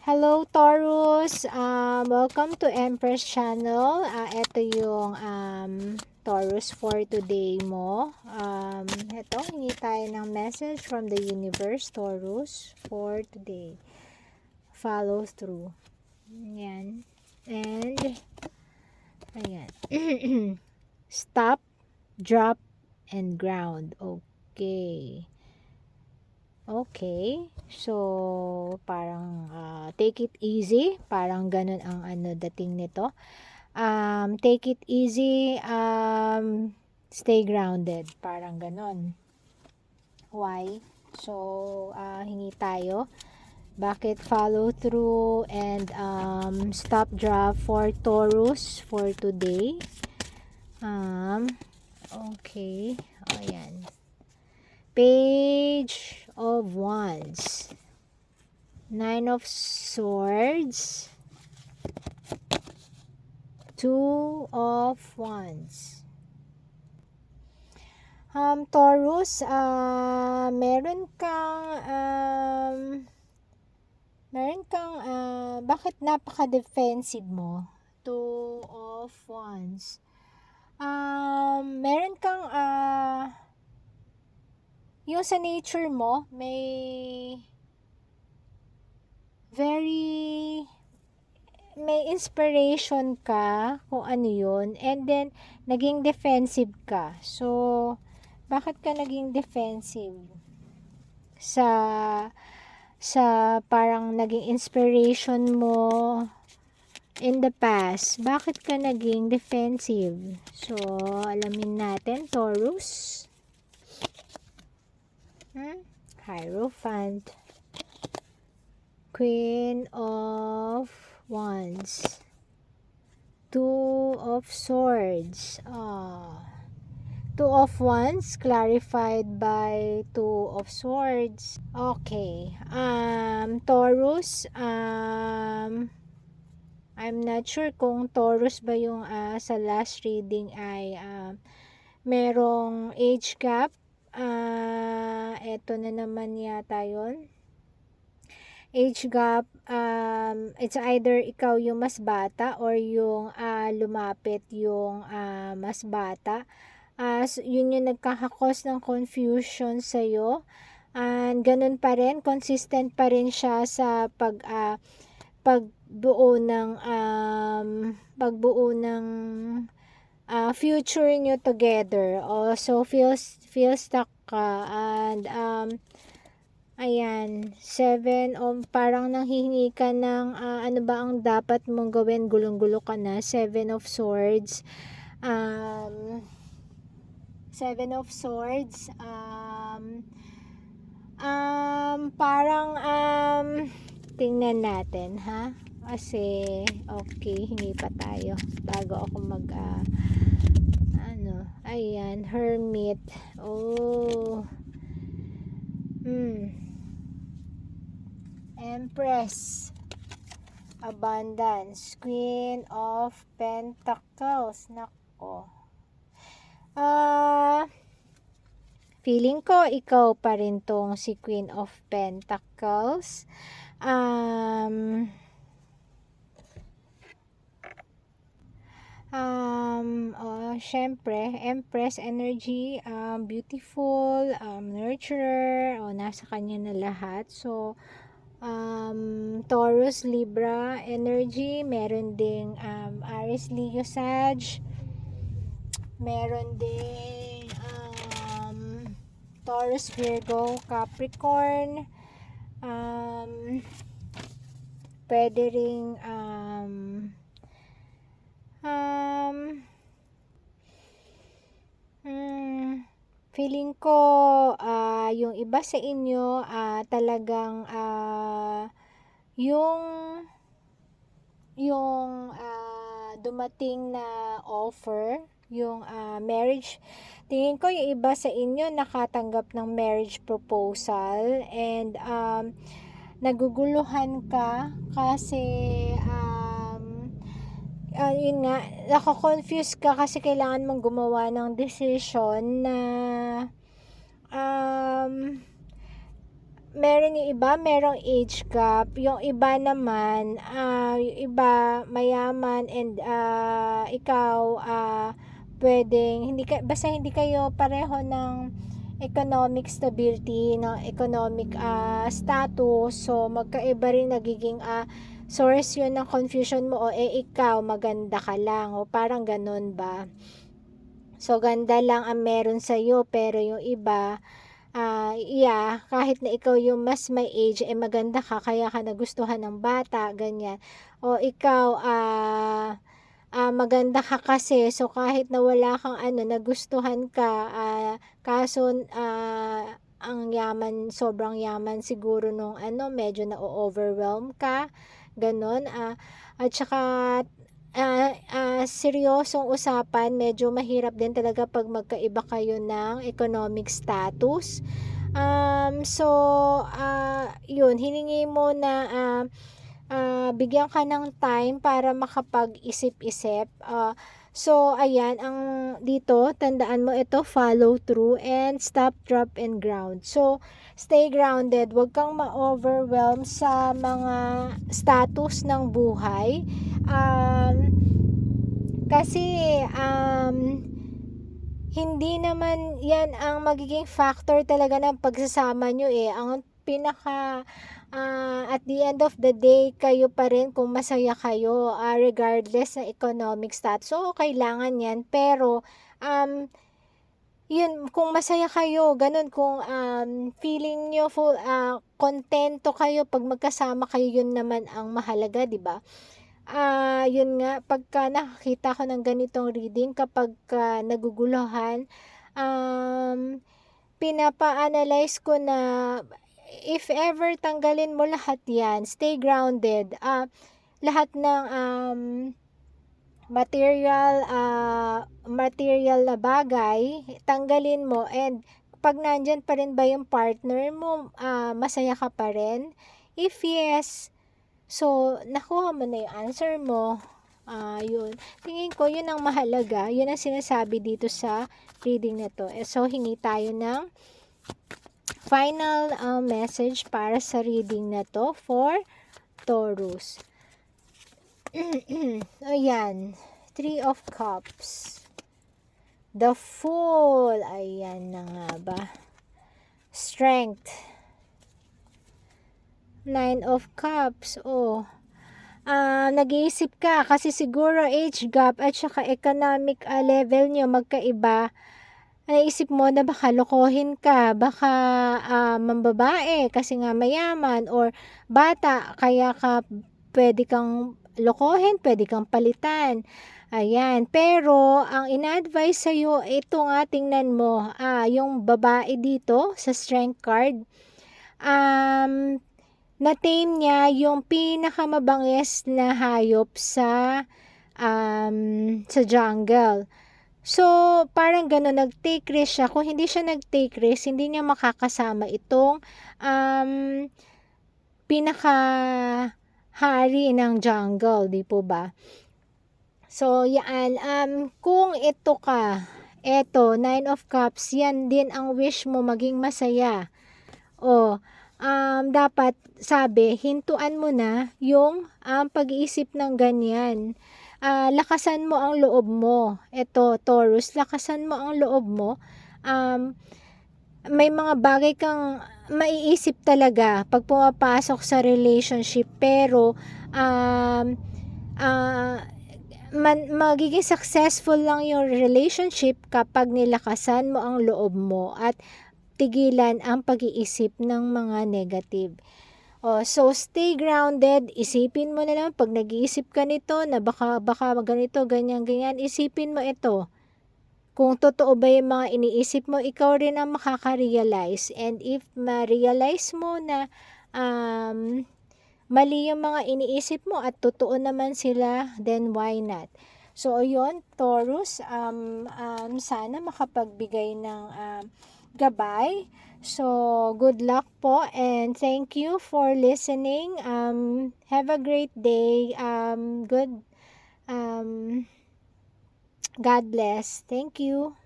Hello Taurus! Welcome to Empress Channel. Ito yung Taurus for today mo. Ito, hingi tayo ng message from the universe, Taurus, for today. Follow through. Ayan. And, ayan. Stop, drop, and ground. Okay. Okay. So, parang take it easy. Parang ganun ang dating nito. Take it easy. Stay grounded. Parang ganun. Why? So, hingi tayo. Bakit follow through and stop drop for Taurus for today? Okay. Ayan. Page of Wands, Nine of Swords, Two of Wands. Taurus, meron kang bakit napaka-defensive mo? Two of Wands. Meron kang yung sa nature mo, may inspiration ka kung ano yun, and then naging defensive ka. So, bakit ka naging defensive? Sa parang naging inspiration mo in the past, bakit ka naging defensive? So, alamin natin, Taurus. Hierophant, Queen of Wands, Two of Swords. Two of Wands clarified by Two of Swords. Okay. Taurus, I'm not sure kung Taurus ba yung sa last reading ay merong age gap. Eto na naman yata yun. Age gap, it's either ikaw yung mas bata or yung lumapit yung mas bata. So, yun yung nagkakakos ng confusion sa'yo. And ganun pa rin, consistent pa rin siya sa pagbuo ng future nyo together. So feel stuck ka, and ayan, parang nanghihingi ka ng ano ba ang dapat mong gawin, gulong-gulo ka na. Seven of Swords, parang tingnan natin, ha? Kasi, okay, hingi pa tayo bago ako ayan, Hermit. Empress, Abundance, Queen of Pentacles. Nako. Feeling ko ikaw pa rin tong si Queen of Pentacles. Syempre, Empress energy, beautiful, nurturer, nasa kanya na lahat. So, Taurus, Libra energy, meron ding Aries, Leo, Sag, meron ding Taurus, Virgo, Capricorn, pwede ring feeling ko yung iba sa inyo talagang yung dumating na offer, yung marriage, tingin ko yung iba sa inyo nakatanggap ng marriage proposal, and naguguluhan ka kasi yun nga, nako-confuse ka kasi kailangan mong gumawa ng decision na meron yung iba, merong age gap. Yung iba naman, yung iba mayaman and ikaw, pwedeng, basta hindi kayo pareho ng economic stability, ng economic status. So, magkaiba rin nagiging source yun ng confusion mo. O, ikaw, maganda ka lang. O, parang ganun ba? So, ganda lang ang meron sa'yo, pero yung iba, kahit na ikaw yung mas may age, maganda ka, kaya ka nagustuhan ng bata, ganyan. O ikaw, maganda ka kasi, so kahit na wala kang nagustuhan ka, kaso, ang yaman, sobrang yaman siguro nung medyo na-overwhelm ka, ganon. At saka, seryosong usapan, medyo mahirap din talaga pag magkaiba kayo ng economic status. So, yun, hiningi mo na bigyan ka ng time para makapag-isip-isip. So, ayan, ang dito, tandaan mo ito, follow through and stop, drop, and ground. So, stay grounded. Huwag kang ma-overwhelm sa mga status ng buhay. Kasi, hindi naman yan ang magiging factor talaga ng pagsasama nyo eh. Ang at the end of the day, kayo pa rin kung masaya kayo, regardless ng economic status. So, kailangan yan. Pero, yun, kung masaya kayo, ganun, kung feeling nyo full, kontento kayo pag magkasama kayo, yun naman ang mahalaga, di ba? Yun nga, pagka nakakita ko ng ganitong reading, kapag naguguluhan, pinapa-analyze ko na if ever tanggalin mo lahat yan, stay grounded, lahat ng material na bagay, tanggalin mo, and pag nandyan pa rin ba yung partner mo, masaya ka pa rin? If yes, so nakuha mo na yung answer mo. Yun. Tingin ko yun ang mahalaga. Yun ang sinasabi dito sa reading na to. So, hingi tayo ng final message para sa reading na to for Taurus. Ayan. 3 of Cups. The Fool. Ayan na nga ba. Strength. 9 of Cups. Nag-iisip ka kasi siguro age gap at saka economic level nyo magkaiba. Naisip mo na baka lokohin ka, baka mambabae kasi nga mayaman, or bata kaya pwede kang lokohin, pwede kang palitan. Ayan, pero ang ina-advise sa'yo, ito nga, tingnan mo, yung babae dito sa strength card, na-tame niya yung pinakamabangis na hayop sa jungle. So, parang gano'n, nag-take risk siya. Kung hindi siya nag-take risk, hindi niya makakasama itong pinaka-hari ng jungle, di po ba? So, yan. Kung ito ka, 9 of Cups, yan din ang wish mo, maging masaya. Dapat, sabi, hintuan mo na yung pag-iisip ng ganyan. Lakasan mo ang loob mo. Ito, Taurus, lakasan mo ang loob mo. May mga bagay kang maiisip talaga pag pumapasok sa relationship, pero magiging successful lang yung relationship kapag nilakasan mo ang loob mo at tigilan ang pag-iisip ng mga negative. So stay grounded, isipin mo na lang pag nag-iisip ka nito na baka ganito, ganyan, isipin mo ito. Kung totoo ba yung mga iniisip mo, ikaw rin ang makaka-realize. And if ma-realize mo na mali yung mga iniisip mo at totoo naman sila, then why not? So yun, Taurus, sana makapagbigay ng gabay. So, good luck po and thank you for listening. Have a great day. God bless. Thank you.